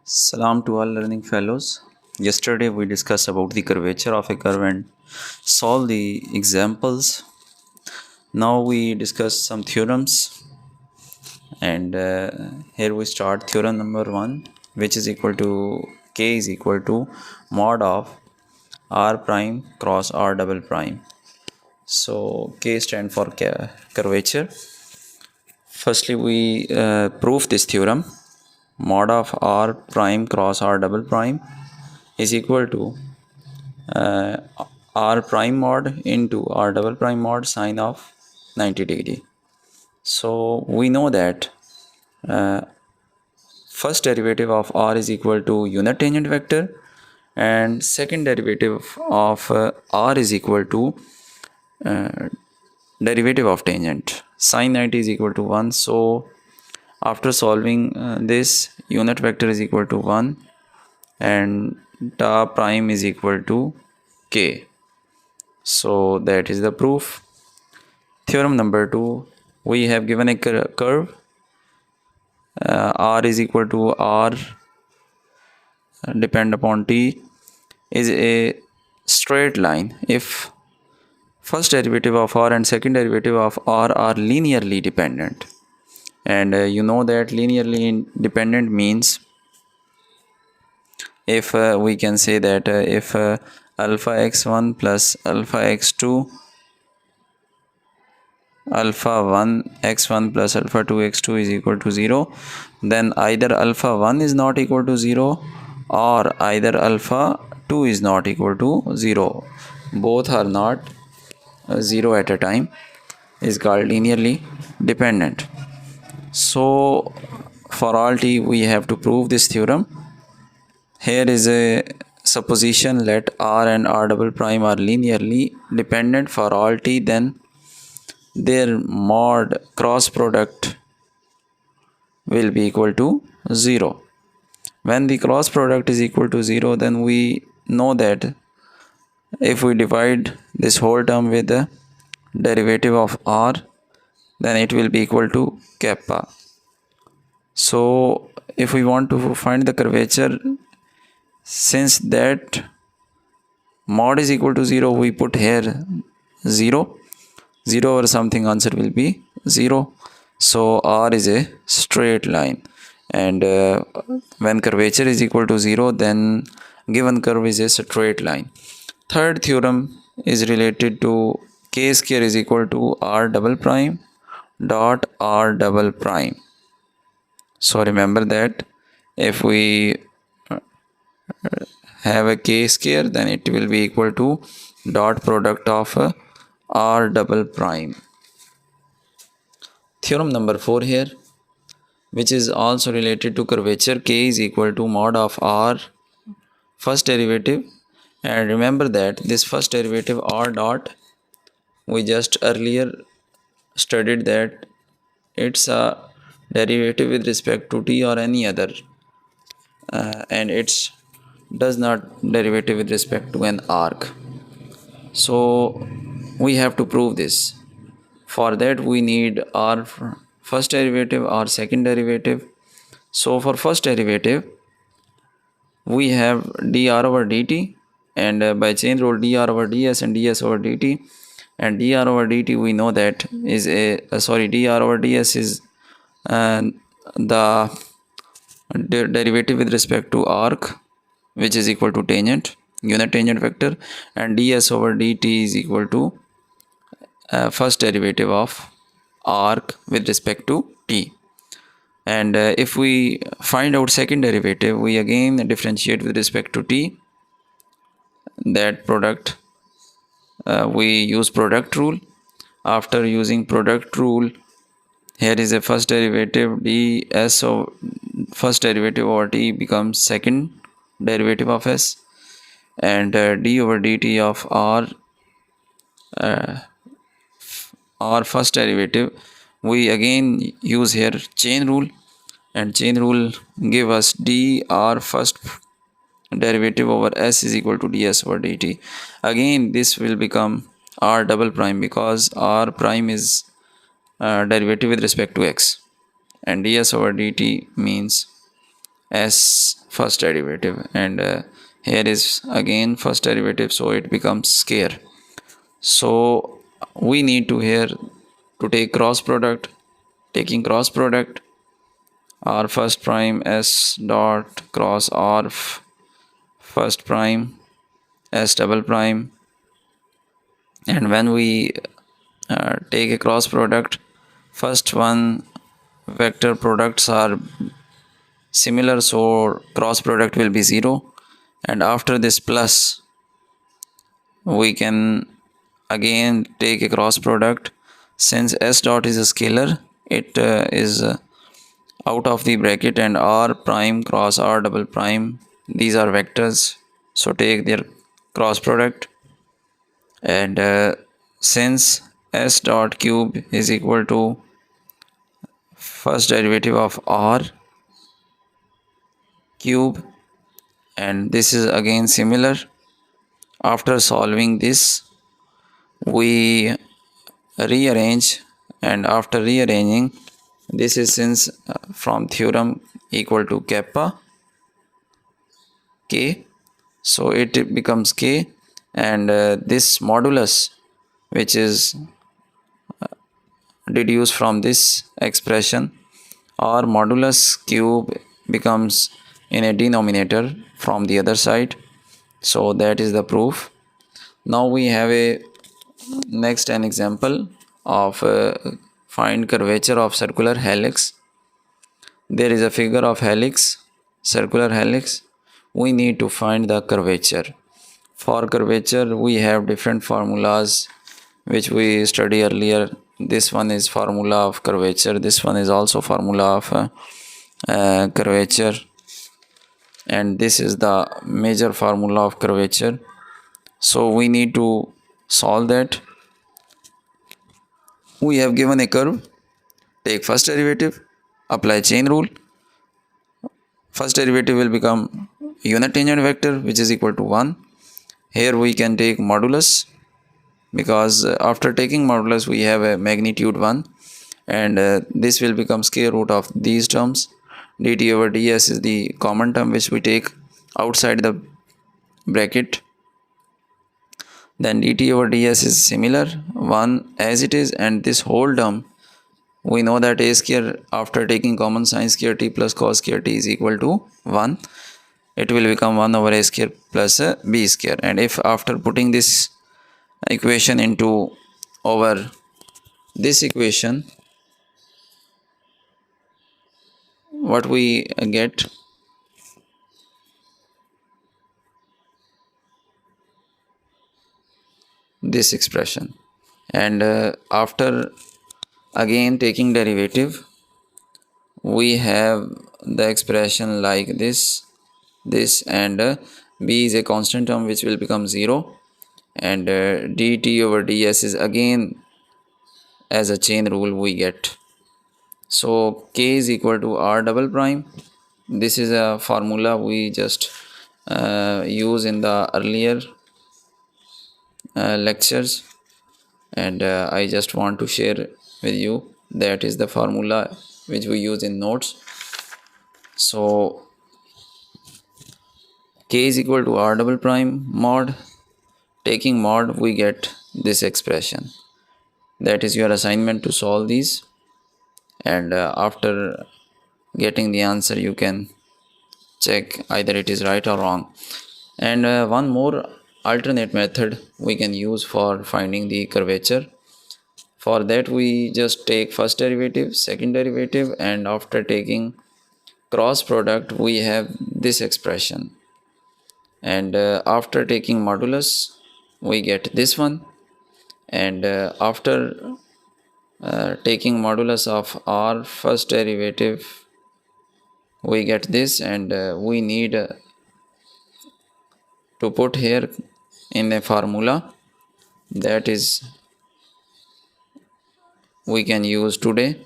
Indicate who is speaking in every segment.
Speaker 1: Salam to all learning fellows. Yesterday we discussed about the curvature of a curve and solve the examples. Now we discuss some theorems and here we start theorem number 1, which is equal to k is equal to mod of r prime cross r double prime. So k stand for curvature. Firstly we prove this theorem. Mod of r prime cross r double prime is equal to uh, r prime mod into r double prime mod sine of 90 degree. So we know that uh, first derivative of r is equal to unit tangent vector and second derivative of r is equal to uh, derivative of tangent. Sine 90 is equal to 1. So after solving this, unit vector is equal to 1 and ta prime is equal to k. So that is the proof. Theorem number 2, we have given a curve r is equal to r depend upon t is a straight line if first derivative of r and second derivative of r are linearly dependent. And you know that linearly independent means if we can say that if alpha x1 plus alpha x2 alpha 1 x1 plus alpha 2 x2 is equal to 0, then either alpha 1 is not equal to 0 or either alpha 2 is not equal to 0. Both are not 0 at a time, is called linearly dependent. So for all t we have to prove this theorem. Here is a supposition, let r and r double prime are linearly dependent for all t, then their mod cross product will be equal to 0. When the cross product is equal to 0, then we know that if we divide this whole term with the derivative of r, then it will be equal to kappa. So if we want to find the curvature, since that mod is equal to 0, we put here 0 or something, answer will be 0. So r is a straight line, and when curvature is equal to 0, then given curve is a straight line. Third theorem is related to k square is equal to r double prime dot r double prime. So remember that if we have a k square, then it will be equal to dot product of r double prime. Theorem number 4 here, which is also related to curvature, k is equal to mod of r first derivative, and remember that this first derivative r dot, we just earlier studied that it's a derivative with respect to t or any other, and it's does not derivative with respect to an arc. So we have to prove this. For that we need our first derivative or second derivative. So for first derivative we have dr over dt, and by chain rule dr over ds and ds over dt, and dr over dt we know that is a dr over ds is the derivative with respect to arc, which is equal to tangent, unit tangent vector, and ds over dt is equal to first derivative of arc with respect to t. And if we find out second derivative, we again differentiate with respect to t. That product, we use product rule. After using product rule, here is a first derivative, ds of first derivative over t becomes second derivative of s, and d over dt of r first derivative, we again use here chain rule, and chain rule give us dr first derivative over s is equal to ds over dt. Again this will become r double prime because r prime is derivative with respect to x, and ds over dt means s first derivative, and here is again first derivative, so it becomes square. So we need to here to take cross product. Taking cross product, r first prime s dot cross r first prime s double prime, and when we take a cross product, first one vector products are similar, so cross product will be 0, and after this plus we can again take a cross product. Since s dot is a scalar, it is out of the bracket, and r prime cross r double prime, these are vectors, so take their cross product. And since s dot cube is equal to first derivative of r cube, and this is again similar, after solving this we rearrange, and after rearranging, this is since from theorem equal to kappa k, so it becomes k, and this modulus which is deduced from this expression, or modulus cube, becomes in a denominator from the other side. So that is the proof. Now we have a next an example of find curvature of circular helix. There is a figure of helix, circular helix. We need to find the curvature. For curvature we have different formulas which we study earlier. This one is formula of curvature, this one is also formula of curvature, and this is the major formula of curvature. So we need to solve that. We have given a curve, take first derivative, apply chain rule. First derivative will become unit tangent vector which is equal to 1. Here we can take modulus, because after taking modulus we have a magnitude 1, and this will become square root of these terms. Dt over ds is the common term which we take outside the bracket. Then dt over ds is similar 1 as it is, and this whole term we know that a square, after taking common sin square t plus cos square t is equal to 1. It will become 1 over a square plus b square, and if after putting this equation into over this equation, what we get, this expression, and after again taking derivative we have the expression like this, and b is a constant term which will become 0, and dt over ds is again as a chain rule we get. So k is equal to r double prime. This is a formula we just use in the earlier lectures, and I just want to share with you, that is the formula which we use in notes. So k is equal to r double prime mod, taking mod we get this expression. That is your assignment to solve these, and after getting the answer you can check either it is right or wrong. And one more alternate method we can use for finding the curvature. For that we just take first derivative, second derivative, and after taking cross product we have this expression, and after taking modulus we get this one, and after taking modulus of r first derivative we get this, and we need to put here in a formula that is we can use today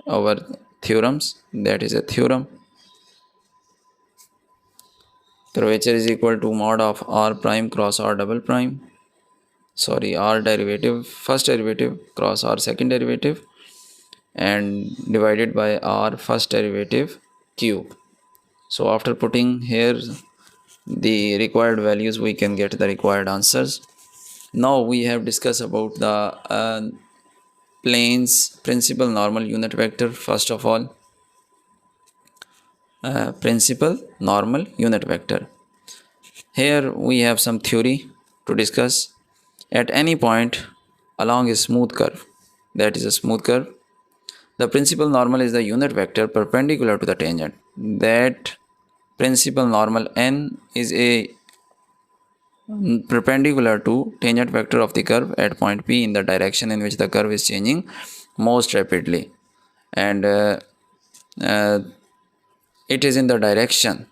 Speaker 1: our theorems. That is a theorem, curvature is equal to mod of r prime cross r double prime, sorry, r derivative first derivative cross r second derivative, and divided by r first derivative cube. So after putting here the required values, we can get the required answers. Now we have discussed about the planes principal normal unit vector. First of all, principal normal unit vector. Here we have some theory to discuss. At any point along a smooth curve, that is a smooth curve, the principal normal is the unit vector perpendicular to the tangent. That principal normal n is a perpendicular to tangent vector of the curve at point P in the direction in which the curve is changing most rapidly, and uh, it is in the direction,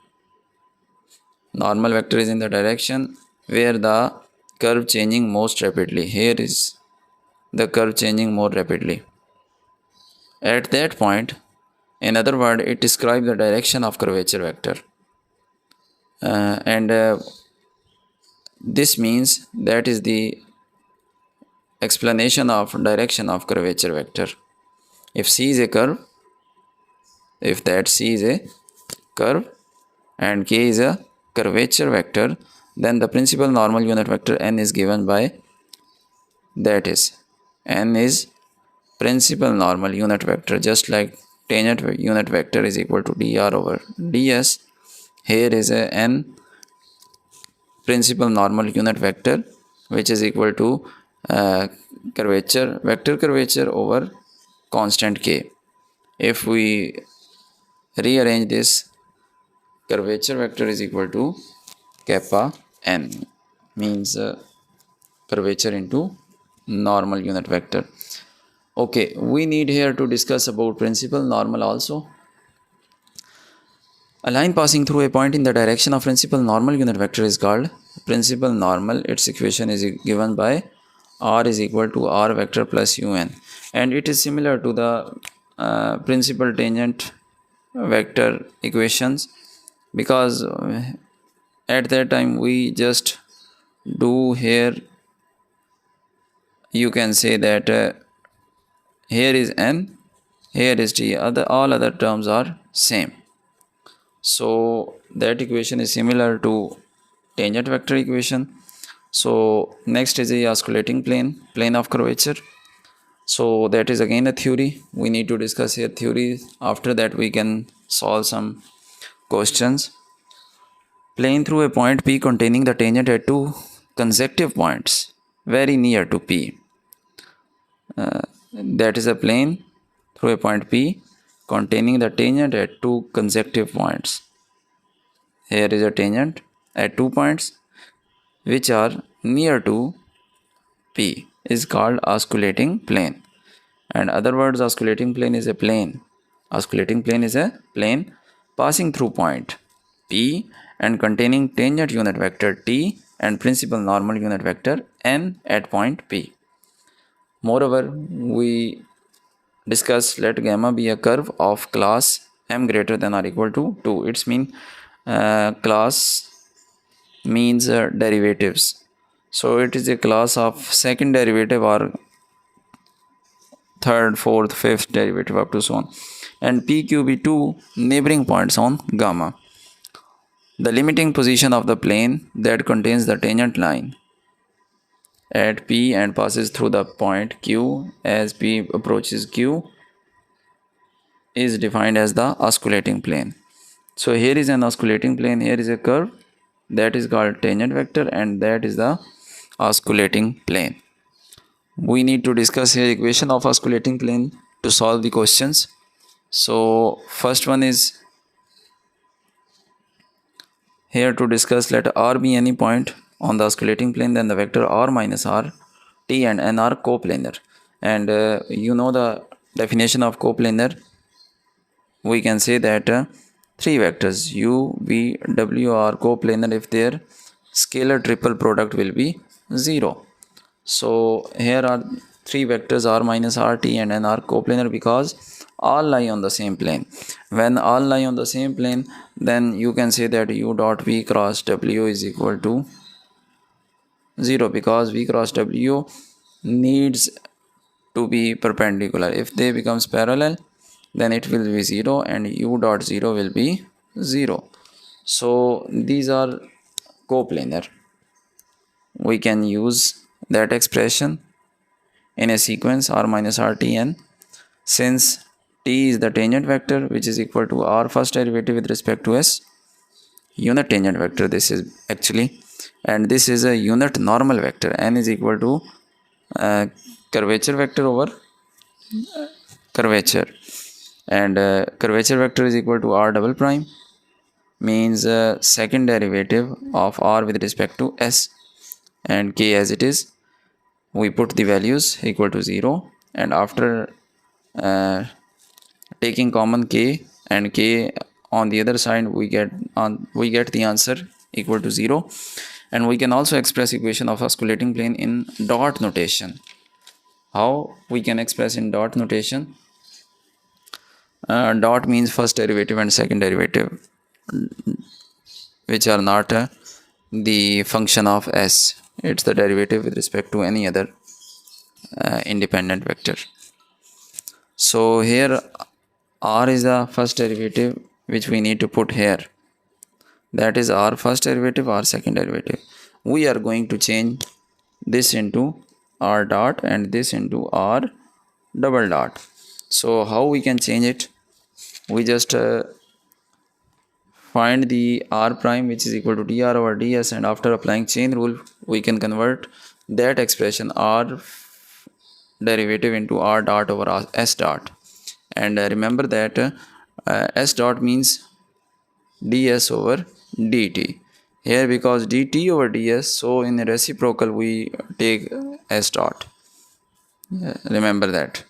Speaker 1: normal vector is in the direction where the curve changing most rapidly. Here is the curve changing more rapidly. At that point, in other words, it describes the direction of curvature vector, and this means that is the explanation of direction of curvature vector. If C is a curve, if that C is a curve and K is a curvature vector, then the principal normal unit vector n is given by, that is, n is principal normal unit vector, just like tangent unit vector is equal to dr over ds. Here is a n principal normal unit vector, which is equal to curvature vector curvature over constant k. If we rearrange this, curvature vector is equal to kappa n, means curvature into normal unit vector. Okay, we need here to discuss about principal normal also. A line passing through a point in the direction of principal normal unit vector is called principal normal. Its equation is given by r is equal to r vector plus un, and it is similar to the principal tangent vector equations, because at that time we just do here, you can say that here is n, here is t, all other terms are same. So that equation is similar to tangent vector equation. So next is the osculating plane of curvature. So that is again a theory. We need to discuss here theory. After that we can solve some questions. Plane through a point P containing the tangent at two consecutive points very near to P. That is a plane through a point P containing the tangent at two consecutive points. Here is a tangent at 2 points which are near to P is called osculating plane. And other words, osculating plane is a plane. Osculating plane is a plane passing through point P and containing tangent unit vector T and principal normal unit vector N at point P. Moreover, we discuss let gamma be a curve of class m greater than or equal to 2. It's mean class means derivatives. So it is a class of second derivative or third, fourth, fifth derivative up to so on. And PQ be two neighboring points on gamma. The limiting position of the plane that contains the tangent line at P and passes through the point Q as P approaches Q is defined as the osculating plane. So here is an osculating plane, here is a curve that is called tangent vector, and that is the osculating plane. We need to discuss here equation of osculating plane to solve the questions. So first one is here to discuss, let r be any point on the osculating plane, then the vector r minus r, t and n are coplanar. And you know the definition of coplanar. We can say that three vectors u, v, w are coplanar if their scalar triple product will be 0. So here are three vectors r minus r, t and n are coplanar because all lie on the same plane. When all lie on the same plane, then you can say that u dot v cross w is equal to 0, because v cross w needs to be perpendicular. If they becomes parallel, then it will be 0 and u dot 0 will be 0. So these are coplanar. We can use that expression in a sequence r minus rtn, since t is the tangent vector which is equal to r first derivative with respect to s unit tangent vector this is actually, and this is a unit normal vector. N is equal to curvature vector over curvature, and curvature vector is equal to r double prime, means second derivative of r with respect to s, and k as it is. We put the values equal to 0, and after uh, taking common k and k on the other side, we get the answer equal to 0. And we can also express equation of osculating plane in dot notation. How we can express in dot notation? Dot means first derivative and second derivative, which are not the function of s. It's the derivative with respect to any other independent vector. So here r is the first derivative which we need to put here, that is r first derivative, r second derivative. We are going to change this into r dot and this into r double dot. So how we can change it? We just find the r prime which is equal to dr over ds, and after applying chain rule we can convert that expression r derivative into r dot over s dot. And remember that s dot means ds over dt here, because dt over ds, so in reciprocal we take s dot. Remember that.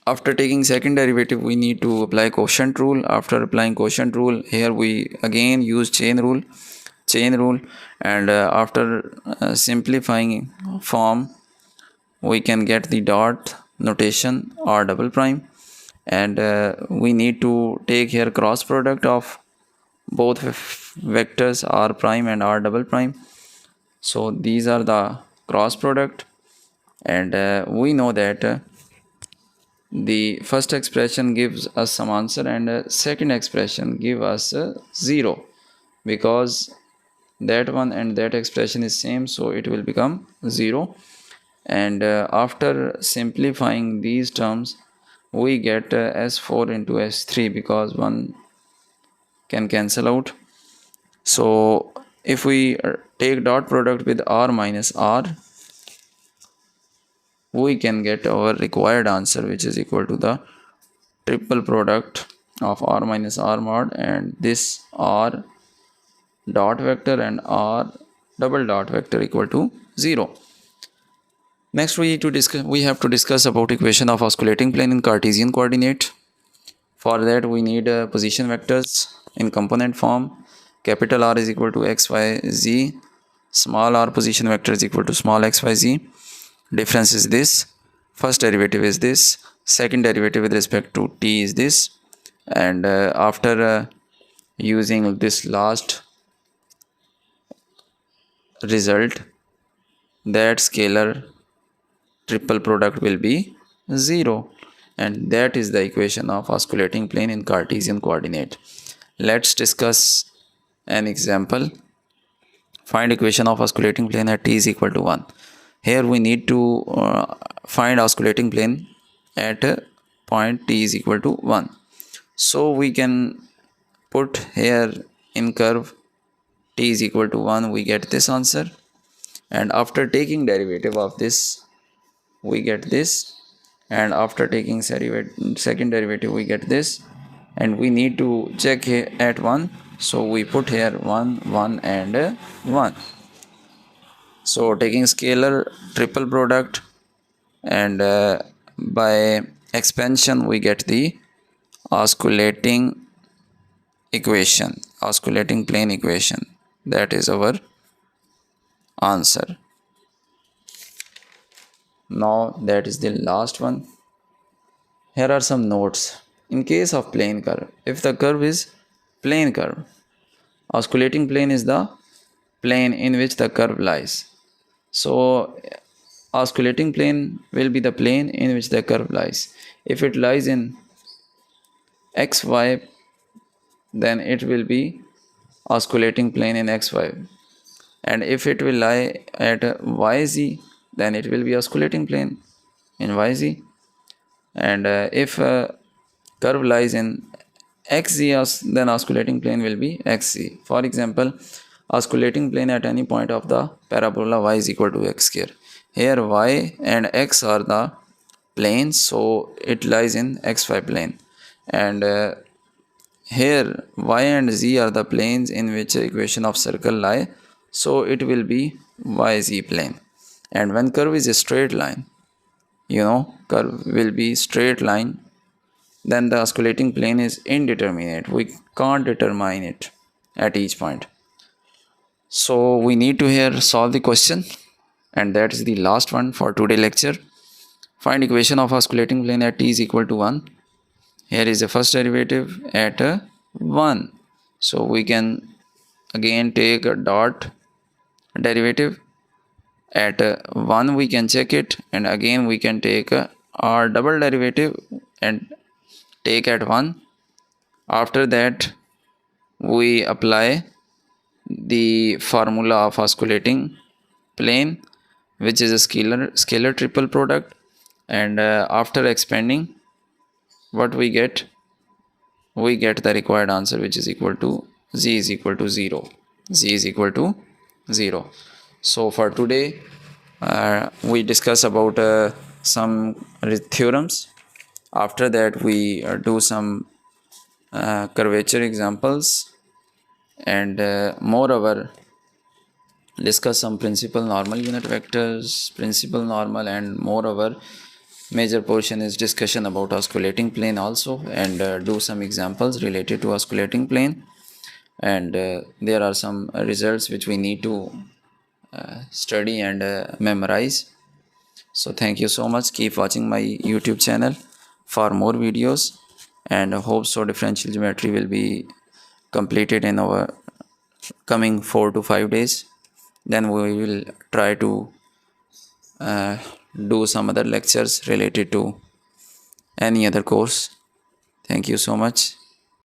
Speaker 1: After taking second derivative we need to apply quotient rule. After applying quotient rule, here we again use chain rule, and after simplifying form we can get the dot notation r double prime, and we need to take here cross product of both vectors r prime and r double prime. So these are the cross product, and we know that the first expression gives us some answer, and second expression give us 0, because that one and that expression is same, so it will become 0. And after simplifying these terms we get s4 into s3, because one can cancel out. So if we take dot product with r minus r, we can get our required answer, which is equal to the triple product of r minus r mod and this r dot vector and r double dot vector equal to 0. Next we have to discuss about equation of osculating plane in Cartesian coordinate. For that we need position vectors in component form. Capital R is equal to x, y, z. Small r position vector is equal to small x, y, z. Difference is this. First derivative is this. Second derivative with respect to t is this. And after using this last result, that scalar triple product will be 0. And that is the equation of osculating plane in Cartesian coordinate. Let's discuss an example. Find equation of osculating plane at t is equal to 1. Here we need to find osculating plane at point t is equal to 1. So we can put here in curve t is equal to 1, we get this answer, and after taking derivative of this we get this, and after taking second derivative we get this, and we need to check here at 1, so we put here 1, 1 and 1. So taking scalar triple product, and by expansion we get the osculating plane equation. That is our answer. Now that is the last one. Here are some notes. In case of plane curve, if the curve is plane curve, osculating plane is the plane in which the curve lies. So osculating plane will be the plane in which the curve lies. If it lies in xy, then it will be osculating plane in xy. And if it will lie at yz, then it will be osculating plane in yz. And if curve lies in xz, then osculating plane will be xz. For example, osculating plane at any point of the parabola y is equal to x square. Here y and x are the planes, so it lies in xy plane. And here y and z are the planes in which the equation of circle lie, so it will be yz plane. And when curve is a straight line, curve will be straight line, then the osculating plane is indeterminate. We can't determine it at each point. So we need to here solve the question, and that is the last one for today lecture. Find equation of osculating plane at t is equal to 1. Here is the first derivative at 1. So we can again take a dot derivative. At 1 we can check it, and again we can take our double derivative and take at 1. After that we apply the formula of osculating plane, which is a scalar triple product, and after expanding, what we get the required answer, which is equal to z is equal to 0. Z is equal to 0. So for today we discuss about some theorems. After that we do some curvature examples, and moreover discuss some principal normal unit vectors, principal normal, and moreover major portion is discussion about osculating plane also, and do some examples related to osculating plane. And there are some results which we need to study and memorize. So thank you so much. Keep watching my YouTube channel for more videos, and hope so differential geometry will be completed in our coming 4 to 5 days. Then we will try to do some other lectures related to any other course. Thank you so much.